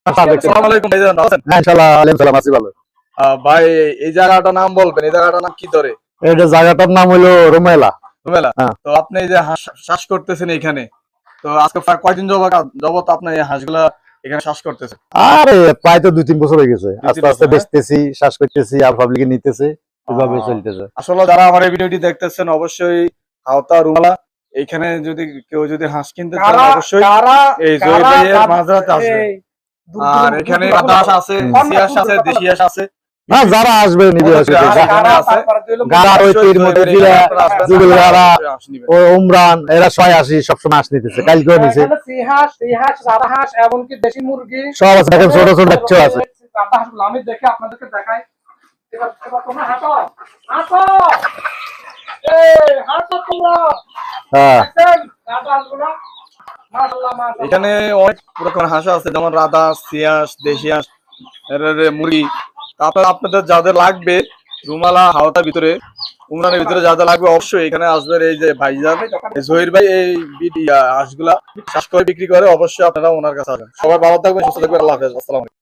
আসসালামু আলাইকুম ভাইজান, ভালো আছেন? হ্যাঁ ইনশাআল্লাহ আলাইকুম সালাম আছি ভালো। ভাই এই জায়গাটার নাম বলবেন, এই জায়গাটার নাম কি ধরে? এটা জায়গাটার নাম হলো রুমেলা। রুমেলা। হ্যাঁ। তো আপনি এই যে হাঁস চাষ করতেছেন এখানে, তো আজকে প্রায় কয়দিন যাবত আপনি এই হাঁসগুলা এখানে চাষ করতেছেন? আরে প্রায় তো 2-3 বছর হয়ে গেছে। 2-3 আস্তে আস্তে বছর, হ্যাঁ? বেচতেছি, শ্বাস করতেছি, আর পাবলিকে নিতেছে, এভাবে চলতেছে। আসলে যারা আমার এই ভিডিওটি দেখতেছেন অবশ্যই আওতা রুমেলা এখানে যদি কেউ যদি হাঁস কিনতে চান অবশ্যই এই জহির ভাইয়ের মাঝরাতে আসবেন। আর এখানে রাধা হাঁস আছে, দেশি হাঁস আছে, দেশি হাঁস আছে। না যারা আসবে নিবে আসবে। এখানে আছে। গাড়া ওই তীর মধ্যে জিলা, জুবিল গাড়া, ও উমরান এরা সবাই আসি সবসময় আস নিতেছে। কালকেও নিছে। এখানে সিংহাস, রাধা হাঁস এমনকি দেশি মুরগি সব আছে, দেখেন ছোট ছোট বাচ্চা আছে। রাধা হাঁসগুলো আমি দেখে আপনাদেরকে দেখাই। এবার তোমরা হাঁটো, হাঁটো, এই হাঁটো তোমরা। হ্যাঁ দেখেন রাধা হাঁসগুলো, মাশাআল্লাহ মাশাআল্লাহ। এখানে অনেক রকমের হাঁস আছে, যেমন রাধা, সিয়াস, দেশি হাঁস, মুরগি। আপনাদের যাদের লাগবে রুমালা হাওতার ভিতরে, উমরানের ভিতরে যা যা লাগবে অবশ্যই এখানে আসবেন। এই যে ভাইজান জহির ভাই এই হাঁসগুলা চাষ করে বিক্রি করে, অবশ্যই আপনারা ওনার কাছে আসবেন। সবাই ভালো থাকবেন, সুস্থ থাকবেন, আল্লাহ হাফেজ, আসসালামু আলাইকুম।